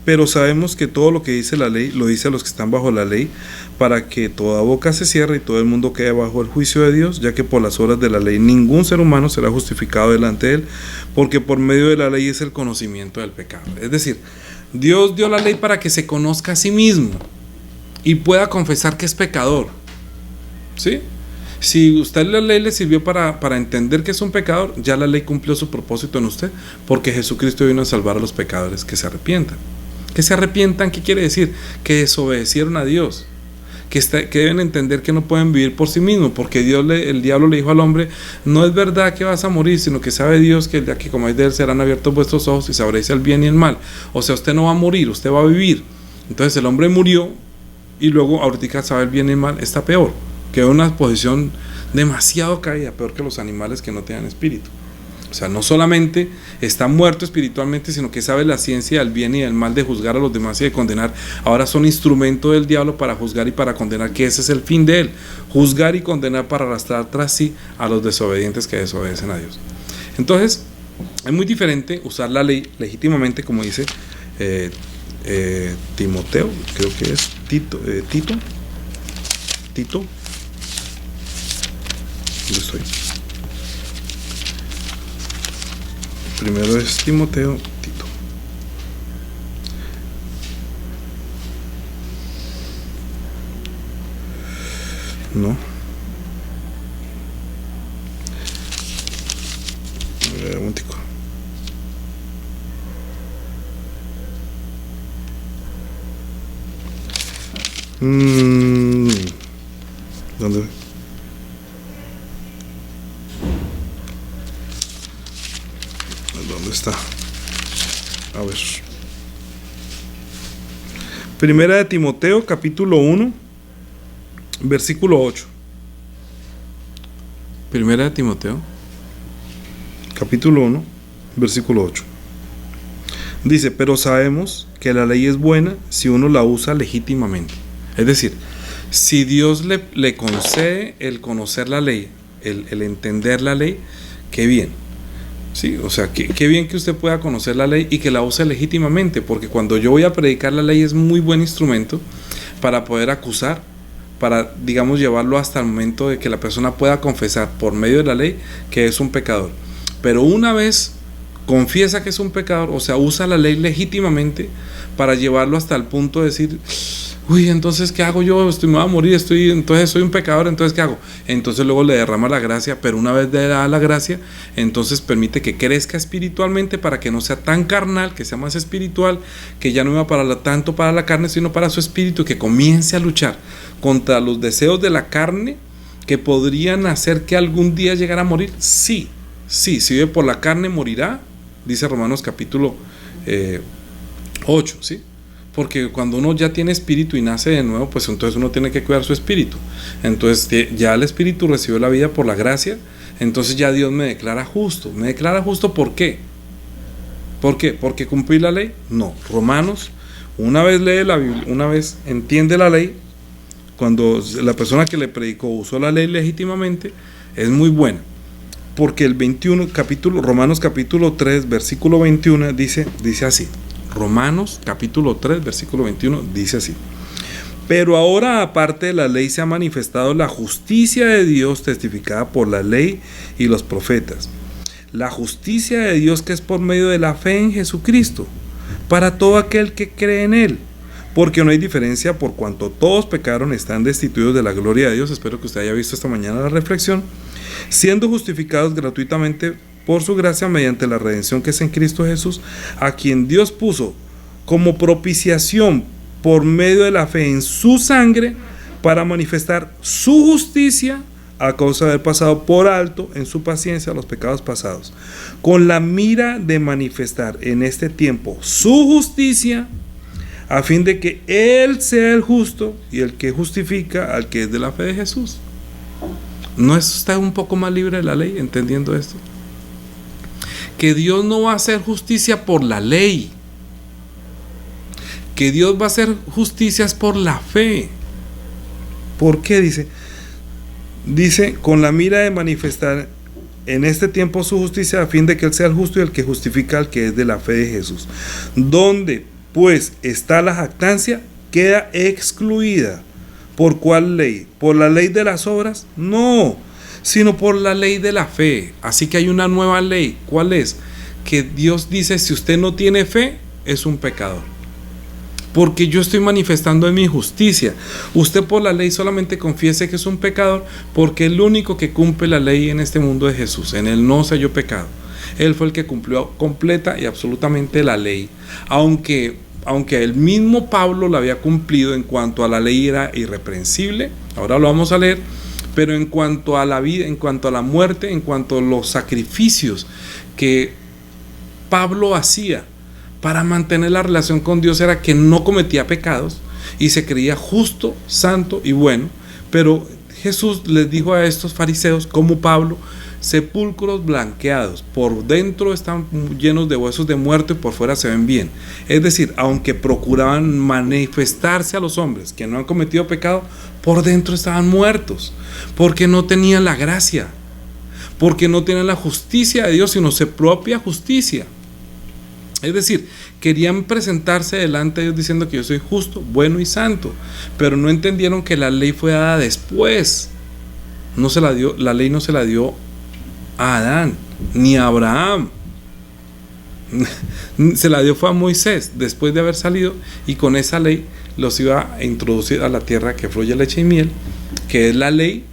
pero sabemos que todo lo que dice la ley, lo dice a los que están bajo la ley, para que toda boca se cierre y todo el mundo quede bajo el juicio de Dios, ya que por las obras de la ley ningún ser humano será justificado delante de él, porque por medio de la ley es el conocimiento del pecado. Es decir, Dios dio la ley para que se conozca a sí mismo y pueda confesar que es pecador. ¿Sí? Si usted la ley le sirvió para entender que es un pecador, ya la ley cumplió su propósito en usted, porque Jesucristo vino a salvar a los pecadores que se arrepientan. Que se arrepientan, ¿qué quiere decir? Que desobedecieron a Dios, que deben entender que no pueden vivir por sí mismos, porque el diablo le dijo al hombre: no es verdad que vas a morir, sino que sabe Dios que el día que comáis de él serán abiertos vuestros ojos y sabréis el bien y el mal. O sea, usted no va a morir, usted va a vivir. Entonces el hombre murió y luego ahorita sabe el bien y el mal, está peor. Quedó en una posición demasiado caída, peor que los animales que no tienen espíritu. O sea, no solamente está muerto espiritualmente, sino que sabe la ciencia del bien y del mal, de juzgar a los demás y de condenar. Ahora son instrumento del diablo para juzgar y para condenar, que ese es el fin de él: juzgar y condenar para arrastrar tras sí a los desobedientes que desobedecen a Dios. Entonces, es muy diferente usar la ley legítimamente, como dice Timoteo, creo que es Tito. ¿Dónde estoy? Primero es Timoteo, Tito. No. A ver, un momentico. ¿Dónde? ¿Dónde está? A ver. Primera de Timoteo, capítulo 1, versículo 8. Primera de Timoteo, capítulo 1, versículo 8. Dice: pero sabemos que la ley es buena si uno la usa legítimamente. Es decir, si Dios le concede el conocer la ley, el entender la ley, qué bien. Sí, o sea, qué bien que usted pueda conocer la ley y que la use legítimamente, porque cuando yo voy a predicar la ley es muy buen instrumento para poder acusar, para, digamos, llevarlo hasta el momento de que la persona pueda confesar por medio de la ley que es un pecador. Pero una vez confiesa que es un pecador, o sea, usa la ley legítimamente para llevarlo hasta el punto de decir: uy, entonces ¿qué hago yo? Me voy a morir, entonces soy un pecador, entonces ¿qué hago? Entonces luego le derrama la gracia, pero una vez le da la gracia, entonces permite que crezca espiritualmente para que no sea tan carnal, que sea más espiritual, que ya no iba tanto para la carne, sino para su espíritu, que comience a luchar contra los deseos de la carne que podrían hacer que algún día llegara a morir. Sí, si vive por la carne morirá, dice Romanos capítulo 8, ¿sí? Porque cuando uno ya tiene espíritu y nace de nuevo, pues entonces uno tiene que cuidar su espíritu. Entonces ya el espíritu recibió la vida por la gracia, entonces ya Dios me declara justo. ¿Me declara justo por qué? ¿Por qué? ¿Porque cumplí la ley? No. Romanos, una vez lee la Biblia, una vez entiende la ley, cuando la persona que le predicó usó la ley legítimamente, es muy buena. Porque el Romanos capítulo 3, versículo 21 dice así. Romanos capítulo 3, versículo 21 dice así: pero ahora, aparte de la ley, se ha manifestado la justicia de Dios, testificada por la ley y los profetas. La justicia de Dios, que es por medio de la fe en Jesucristo, para todo aquel que cree en él, porque no hay diferencia por cuanto todos pecaron, están destituidos de la gloria de Dios. Espero que usted haya visto esta mañana la reflexión. Siendo justificados gratuitamente por su gracia mediante la redención que es en Cristo Jesús, a quien Dios puso como propiciación por medio de la fe en su sangre para manifestar su justicia a causa de haber pasado por alto en su paciencia los pecados pasados, con la mira de manifestar en este tiempo su justicia, a fin de que Él sea el justo y el que justifica al que es de la fe de Jesús. ¿No está un poco más libre de la ley entendiendo esto? Que Dios no va a hacer justicia por la ley, que Dios va a hacer justicia por la fe. ¿Por qué? Dice, con la mira de manifestar en este tiempo su justicia, a fin de que Él sea el justo y el que justifica al que es de la fe de Jesús. Donde pues está la jactancia, queda excluida. ¿Por cuál ley? ¿Por la ley de las obras? No, sino por la ley de la fe. Así que hay una nueva ley. ¿Cuál es? Que Dios dice, si usted no tiene fe, es un pecador, porque yo estoy manifestando en mi justicia. Usted por la ley solamente confiese que es un pecador, porque el único que cumple la ley en este mundo es Jesús. En Él no se halló pecado. Él fue el que cumplió completa y absolutamente la ley, aunque el mismo Pablo la había cumplido en cuanto a la ley era irreprensible. Ahora lo vamos a leer. Pero en cuanto a la vida, en cuanto a la muerte, en cuanto a los sacrificios que Pablo hacía para mantener la relación con Dios, era que no cometía pecados y se creía justo, santo y bueno. Pero Jesús les dijo a estos fariseos, como Pablo, sepulcros blanqueados, por dentro están llenos de huesos de muerto y por fuera se ven bien. Es decir, aunque procuraban manifestarse a los hombres que no han cometido pecado, por dentro estaban muertos, porque no tenían la gracia, porque no tenían la justicia de Dios, sino su propia justicia. Es decir, querían presentarse delante de Dios diciendo que yo soy justo, bueno y santo, pero no entendieron que la ley fue dada después. La ley no se la dio a Adán ni a Abraham, se la dio fue a Moisés después de haber salido, y con esa ley los iba a introducir a la tierra que fluye leche y miel, que es la ley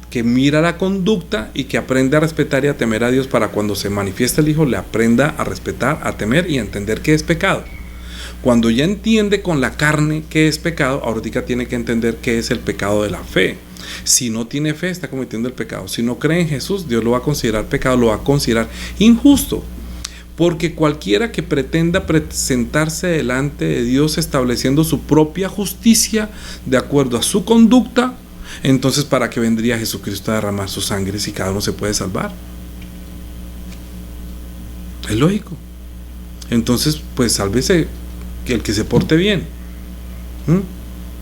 que mira la conducta y que aprende a respetar y a temer a Dios, para cuando se manifiesta el Hijo le aprenda a respetar, a temer y a entender qué es pecado. Cuando ya entiende con la carne qué es pecado, ahorita tiene que entender qué es el pecado de la fe. Si no tiene fe, está cometiendo el pecado. Si no cree en Jesús, Dios lo va a considerar pecado, lo va a considerar injusto. Porque cualquiera que pretenda presentarse delante de Dios estableciendo su propia justicia de acuerdo a su conducta, entonces ¿para qué vendría Jesucristo a derramar su sangre si cada uno se puede salvar? Es lógico. Entonces, pues sálvese el que se porte bien.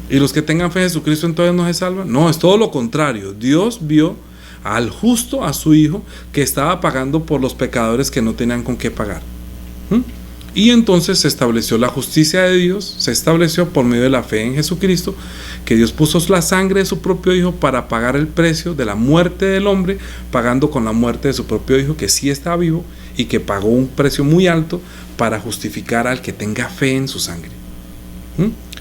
¿Y los que tengan fe en Jesucristo entonces no se salvan? No, es todo lo contrario. Dios vio al justo, a su Hijo, que estaba pagando por los pecadores que no tenían con qué pagar. Y entonces se estableció la justicia de Dios, se estableció por medio de la fe en Jesucristo, que Dios puso la sangre de su propio Hijo para pagar el precio de la muerte del hombre, pagando con la muerte de su propio Hijo, que sí está vivo y que pagó un precio muy alto para justificar al que tenga fe en su sangre.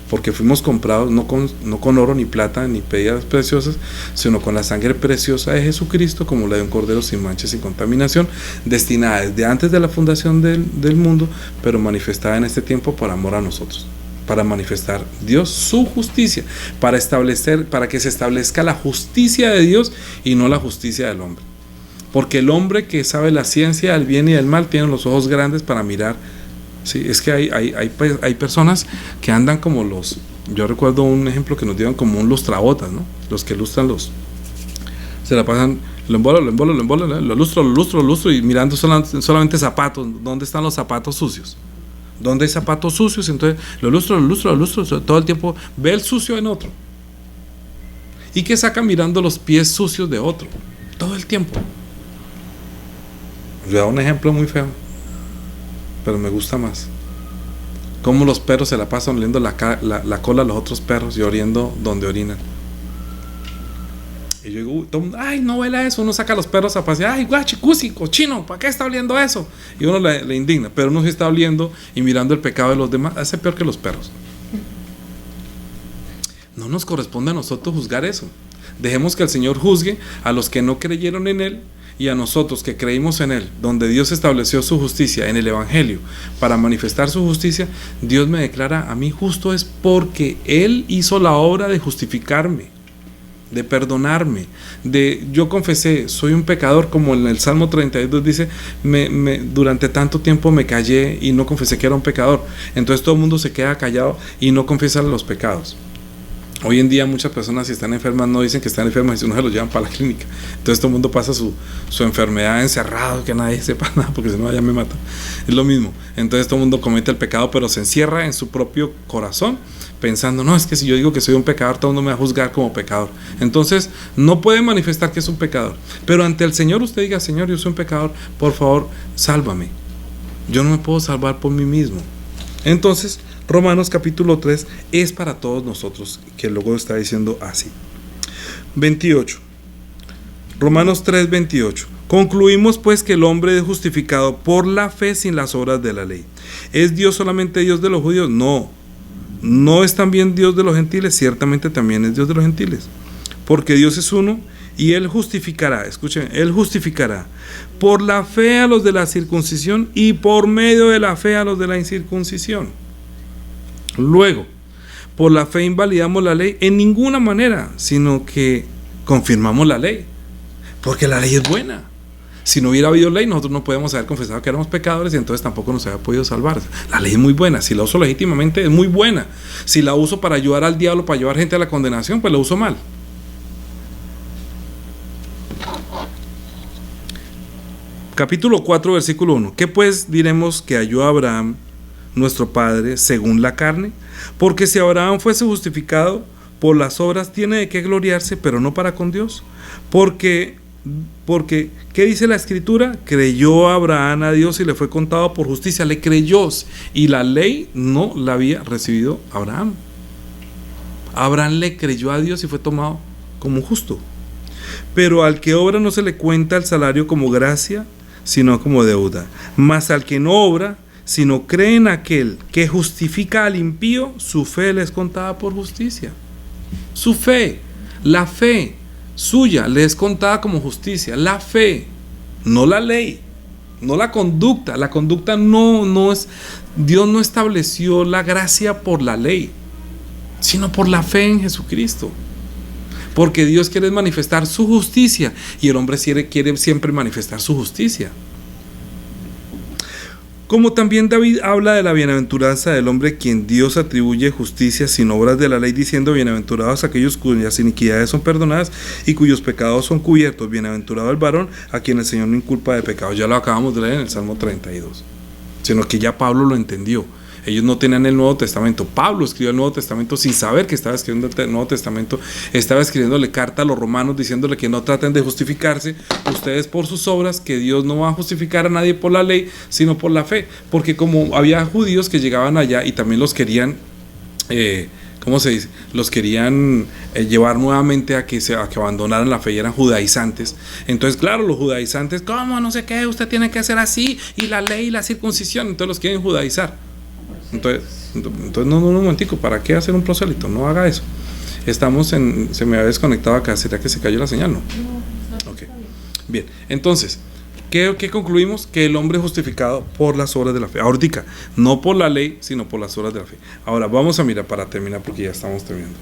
Porque fuimos comprados no con oro ni plata ni piedras preciosas, sino con la sangre preciosa de Jesucristo, como la de un cordero sin mancha y sin contaminación, destinada desde antes de la fundación del mundo, pero manifestada en este tiempo por amor a nosotros, para manifestar Dios su justicia, para que se establezca la justicia de Dios y no la justicia del hombre. Porque el hombre que sabe la ciencia del bien y del mal tiene los ojos grandes para mirar. Sí, es que hay personas que andan como yo recuerdo un ejemplo que nos dieron como un lustrabotas, ¿no? Los que lustran se la pasan, lo lustro y mirando solamente zapatos. ¿Dónde están los zapatos sucios? ¿Dónde hay zapatos sucios? Entonces lo lustro, todo el tiempo ve el sucio en otro. ¿Y qué saca mirando los pies sucios de otro? Todo el tiempo. Les voy a dar un ejemplo muy feo, pero me gusta más. Como los perros se la pasan oliendo la cola a los otros perros y oriendo donde orinan. Y yo digo, ay, no huela eso. Uno saca a los perros a pasear, ay, guachicusi, cochino, ¿para qué está oliendo eso? Y uno le indigna, pero uno sí está oliendo y mirando el pecado de los demás. Hace peor que los perros. nos corresponde a nosotros juzgar eso. Dejemos que el Señor juzgue a los que no creyeron en Él y a nosotros que creímos en Él, donde Dios estableció su justicia en el Evangelio para manifestar su justicia. Dios me declara a mí justo es porque Él hizo la obra de justificarme, de perdonarme, yo confesé, soy un pecador, como en el Salmo 32 dice, durante tanto tiempo me callé y no confesé que era un pecador. Entonces todo el mundo se queda callado y no confiesa los pecados. Hoy en día muchas personas, si están enfermas, no dicen que están enfermas y no se los llevan para la clínica. Entonces todo el mundo pasa su enfermedad encerrado, que nadie sepa nada, porque si no ya me mata. Es lo mismo. Entonces todo el mundo comete el pecado, pero se encierra en su propio corazón, pensando, no, es que si yo digo que soy un pecador, todo el mundo me va a juzgar como pecador. Entonces no puede manifestar que es un pecador. Pero ante el Señor usted diga, Señor, yo soy un pecador, por favor, sálvame. Yo no me puedo salvar por mí mismo. Entonces, Romanos capítulo 3 es para todos nosotros, que luego está diciendo así. 28. Romanos 3, 28. Concluimos pues que el hombre es justificado por la fe sin las obras de la ley. ¿Es Dios solamente Dios de los judíos? No. ¿No es también Dios de los gentiles? Ciertamente también es Dios de los gentiles. Porque Dios es uno y Él justificará, escuchen, Él justificará por la fe a los de la circuncisión y por medio de la fe a los de la incircuncisión. Luego, por la fe invalidamos la ley en ninguna manera, sino que confirmamos la ley, porque la ley es buena. Si no hubiera habido ley, nosotros no podíamos haber confesado que éramos pecadores y entonces tampoco nos había podido salvar. La ley es muy buena, si la uso legítimamente es muy buena. Si la uso para ayudar al diablo, para llevar gente a la condenación, pues la uso mal. Capítulo 4, versículo 1. ¿Qué pues diremos que halló a Abraham, nuestro padre, según la carne? Porque si Abraham fuese justificado por las obras, tiene de qué gloriarse, pero no para con Dios. Porque ¿qué dice la Escritura? Creyó Abraham a Dios y le fue contado por justicia. Le creyó, y la ley no la había recibido Abraham. Abraham le creyó a Dios y fue tomado como justo. Pero al que obra no se le cuenta el salario como gracia, sino como deuda. Mas al que no obra, sino cree en aquel que justifica al impío, su fe le es contada por justicia. Su fe, la fe suya le es contada como justicia. La fe, no la ley, no la conducta. La conducta no es, Dios no estableció la gracia por la ley, sino por la fe en Jesucristo. Porque Dios quiere manifestar su justicia y el hombre quiere siempre manifestar su justicia. Como también David habla de la bienaventuranza del hombre quien Dios atribuye justicia sin obras de la ley, diciendo: bienaventurados aquellos cuyas iniquidades son perdonadas y cuyos pecados son cubiertos. Bienaventurado el varón a quien el Señor no inculpa de pecado. Ya lo acabamos de leer en el Salmo 32. Sino que ya Pablo lo entendió. Ellos no tenían el Nuevo Testamento. Pablo escribió el Nuevo Testamento sin saber que estaba escribiendo el Nuevo Testamento. Estaba escribiéndole carta a los romanos diciéndole que no traten de justificarse ustedes por sus obras, que Dios no va a justificar a nadie por la ley, sino por la fe. Porque como había judíos que llegaban allá y también los querían, ¿cómo se dice? Los querían llevar nuevamente a que abandonaran la fe y eran judaizantes. Entonces, claro, los judaizantes, ¿cómo? No sé qué, usted tiene que hacer así, y la ley y la circuncisión. Entonces los quieren judaizar. Entonces no, un momentico, ¿para qué hacer un prosélito? No haga eso. Se me había desconectado acá, ¿será que se cayó la señal? No. Ok. Bien, entonces, ¿qué concluimos? Que el hombre es justificado por las obras de la fe. Ahorita, no por la ley, sino por las obras de la fe. Ahora, vamos a mirar para terminar, porque ya estamos terminando.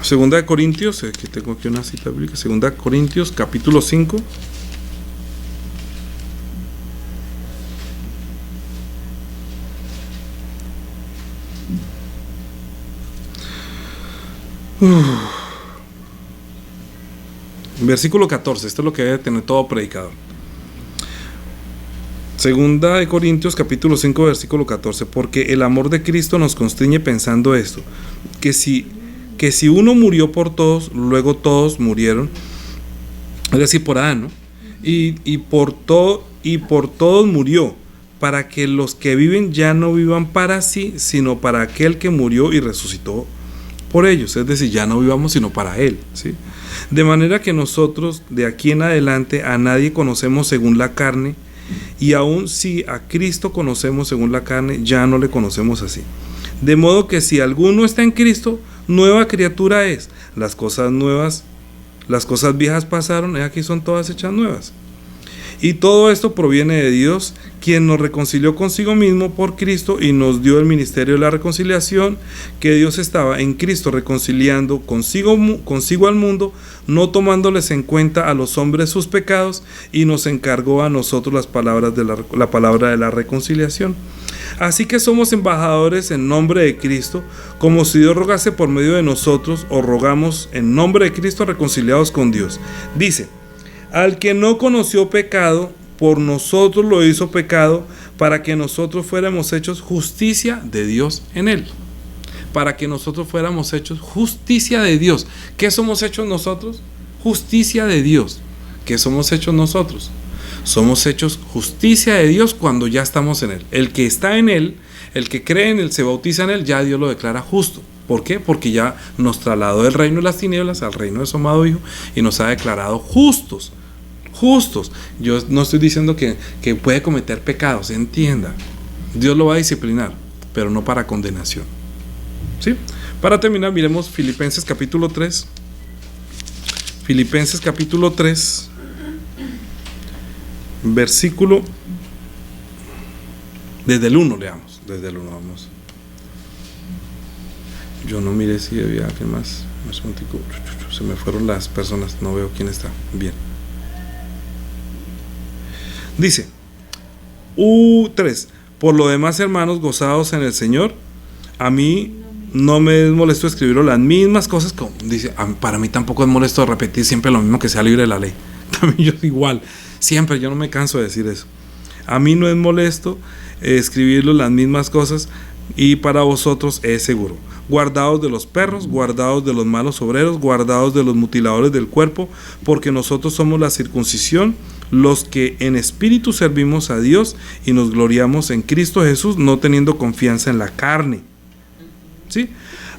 Segunda de Corintios, que tengo aquí una cita bíblica. Segunda de Corintios, capítulo 5. Versículo 14, esto es lo que debe tener todo predicador. Segunda de Corintios capítulo 5 versículo 14. Porque el amor de Cristo nos constriñe pensando esto, que si uno murió por todos, luego todos murieron, es decir, por Adán, ¿no? y por todos murió, para que los que viven ya no vivan para sí, sino para aquel que murió y resucitó por ellos. Es decir, ya no vivamos sino para Él, ¿sí? De manera que nosotros de aquí en adelante a nadie conocemos según la carne. Y aun si a Cristo conocemos según la carne, ya no le conocemos así. De modo que si alguno está en Cristo, nueva criatura es. Las cosas viejas pasaron, y aquí son todas hechas nuevas. Y todo esto proviene de Dios, quien nos reconcilió consigo mismo por Cristo y nos dio el ministerio de la reconciliación, que Dios estaba en Cristo reconciliando consigo al mundo, no tomándoles en cuenta a los hombres sus pecados, y nos encargó a nosotros la palabra de la reconciliación. Así que somos embajadores en nombre de Cristo, como si Dios rogase por medio de nosotros, os rogamos en nombre de Cristo reconciliados con Dios. Dice: al que no conoció pecado, por nosotros lo hizo pecado, para que nosotros fuéramos hechos justicia de Dios en él. Para que nosotros fuéramos hechos justicia de Dios. ¿Qué somos hechos nosotros? Justicia de Dios. ¿Qué somos hechos nosotros? Somos hechos justicia de Dios cuando ya estamos en él. El que está en él, el que cree en él, se bautiza en él, ya Dios lo declara justo. ¿Por qué? Porque ya nos trasladó del reino de las tinieblas al reino de su amado Hijo y nos ha declarado justos. Justos. Yo no estoy diciendo que puede cometer pecados, entienda. Dios lo va a disciplinar, pero no para condenación. ¿Sí? Para terminar, miremos Filipenses capítulo 3. Filipenses capítulo 3, versículo, desde el 1 leamos, desde el 1 vamos. Yo no miré si había alguien más. Se me fueron las personas, no veo quién está. Bien. Dice 3: por lo demás, hermanos, gozados en el Señor. A mí no me es molesto escribirlo las mismas cosas, como dice, para mí tampoco es molesto repetir siempre lo mismo, que sea libre de la ley. También yo igual, siempre, yo no me canso de decir eso. A mí no es molesto escribirlo las mismas cosas, y para vosotros es seguro. Guardaos de los perros, guardaos de los malos obreros, guardaos de los mutiladores del cuerpo, porque nosotros somos la circuncisión, los que en espíritu servimos a Dios y nos gloriamos en Cristo Jesús, no teniendo confianza en la carne. ¿Sí?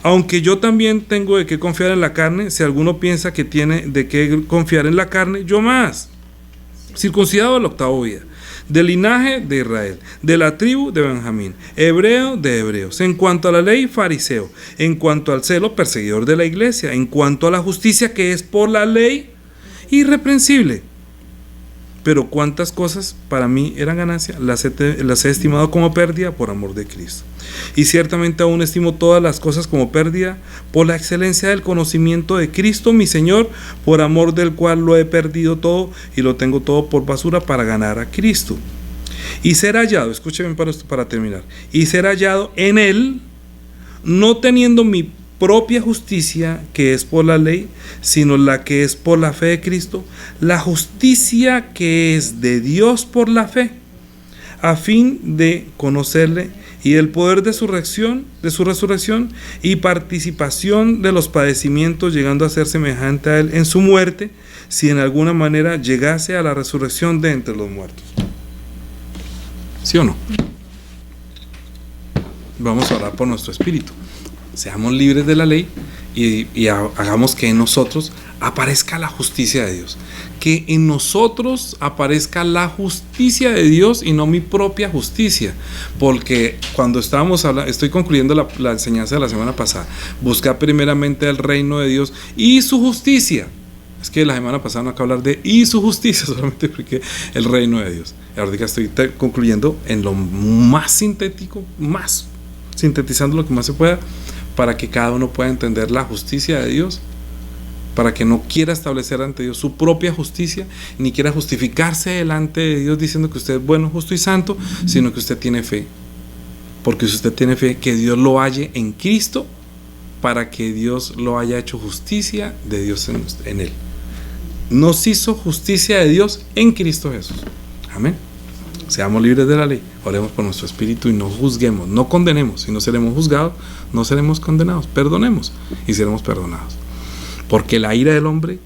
Aunque yo también tengo de qué confiar en la carne, si alguno piensa que tiene de qué confiar en la carne, yo más. Circuncidado al 8º día, del linaje de Israel, de la tribu de Benjamín, hebreo de hebreos, en cuanto a la ley, fariseo, en cuanto al celo, perseguidor de la iglesia, en cuanto a la justicia que es por la ley, irreprensible. Pero cuántas cosas para mí eran ganancia, las he estimado como pérdida por amor de Cristo. Y ciertamente aún estimo todas las cosas como pérdida por la excelencia del conocimiento de Cristo mi Señor, por amor del cual lo he perdido todo y lo tengo todo por basura para ganar a Cristo. Y ser hallado, escúcheme para terminar, y ser hallado en Él, no teniendo mi propia justicia que es por la ley, sino la que es por la fe de Cristo, la justicia que es de Dios por la fe, a fin de conocerle y el poder de su resurrección y participación de los padecimientos, llegando a ser semejante a él en su muerte, si en alguna manera llegase a la resurrección de entre los muertos. ¿Sí o no? Vamos a orar por nuestro espíritu. Seamos libres de la ley y hagamos que en nosotros aparezca la justicia de Dios. Que en nosotros aparezca la justicia de Dios y no mi propia justicia. Porque cuando estábamos hablando, estoy concluyendo la enseñanza de la semana pasada, buscar primeramente el reino de Dios y su justicia. Es que la semana pasada no acabo de hablar de y su justicia, solamente porque el reino de Dios. Ahora estoy concluyendo en lo más sintético, más sintetizando lo que más se pueda, para que cada uno pueda entender la justicia de Dios, para que no quiera establecer ante Dios su propia justicia, ni quiera justificarse delante de Dios diciendo que usted es bueno, justo y santo, sino que usted tiene fe, porque si usted tiene fe, que Dios lo halle en Cristo, para que Dios lo haya hecho justicia de Dios en él. Nos hizo justicia de Dios en Cristo Jesús. Amén. Seamos libres de la ley, oremos por nuestro espíritu y no juzguemos, no condenemos. Si no seremos juzgados, no seremos condenados. Perdonemos y seremos perdonados. Porque la ira del hombre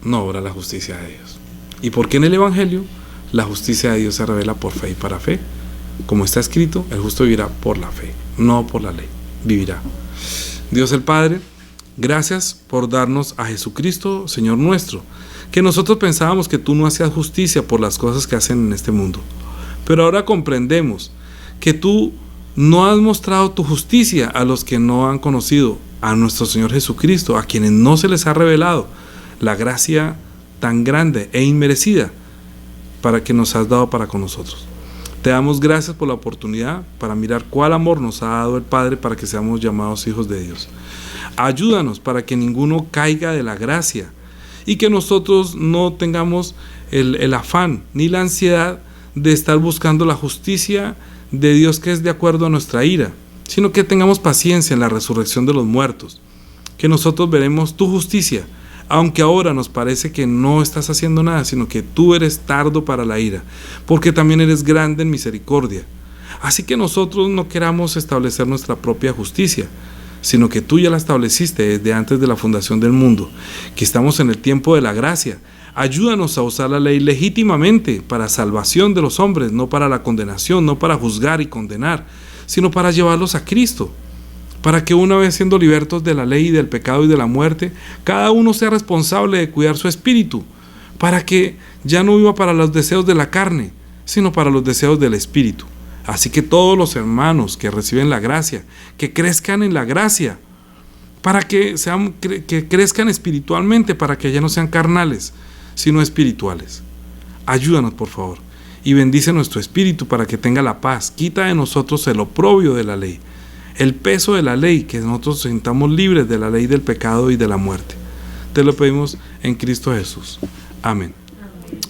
no obra la justicia de Dios. Y porque en el Evangelio la justicia de Dios se revela por fe y para fe. Como está escrito, el justo vivirá por la fe, no por la ley. Vivirá. Dios el Padre, Gracias por darnos a Jesucristo, Señor nuestro, que nosotros pensábamos que tú no hacías justicia por las cosas que hacen en este mundo. Pero ahora comprendemos que tú no has mostrado tu justicia a los que no han conocido a nuestro Señor Jesucristo, a quienes no se les ha revelado la gracia tan grande e inmerecida para que nos has dado para con nosotros. Te damos gracias por la oportunidad para mirar cuál amor nos ha dado el Padre para que seamos llamados hijos de Dios. Ayúdanos para que ninguno caiga de la gracia y que nosotros no tengamos el afán ni la ansiedad de estar buscando la justicia de Dios que es de acuerdo a nuestra ira, sino que tengamos paciencia en la resurrección de los muertos, que nosotros veremos tu justicia, aunque ahora nos parece que no estás haciendo nada, sino que tú eres tardo para la ira, porque también eres grande en misericordia. Así que nosotros no queramos establecer nuestra propia justicia, sino que tú ya la estableciste desde antes de la fundación del mundo, que estamos en el tiempo de la gracia. Ayúdanos a usar la ley legítimamente para salvación de los hombres, no para la condenación, no para juzgar y condenar, sino para llevarlos a Cristo, para que una vez siendo libertos de la ley, del pecado y de la muerte, cada uno sea responsable de cuidar su espíritu, para que ya no viva para los deseos de la carne, sino para los deseos del espíritu. Así que todos los hermanos que reciben la gracia, que crezcan en la gracia, para que crezcan espiritualmente, para que ya no sean carnales, sino espirituales. Ayúdanos, por favor, y bendice nuestro espíritu para que tenga la paz. Quita de nosotros el oprobio de la ley, el peso de la ley, que nosotros sintamos libres de la ley del pecado y de la muerte. Te lo pedimos en Cristo Jesús. Amén.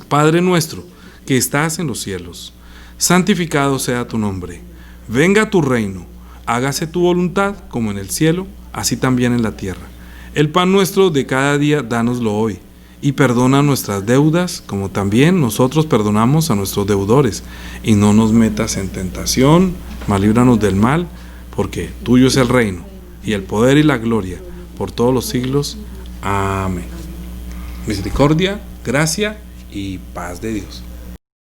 Padre nuestro, que estás en los cielos, santificado sea tu nombre. Venga tu reino. Hágase tu voluntad, como en el cielo, así también en la tierra. El pan nuestro de cada día, dánoslo hoy. Y perdona nuestras deudas, como también nosotros perdonamos a nuestros deudores. Y no nos metas en tentación, mas líbranos del mal, porque tuyo es el reino, y el poder y la gloria, por todos los siglos. Amén. Misericordia, gracia y paz de Dios.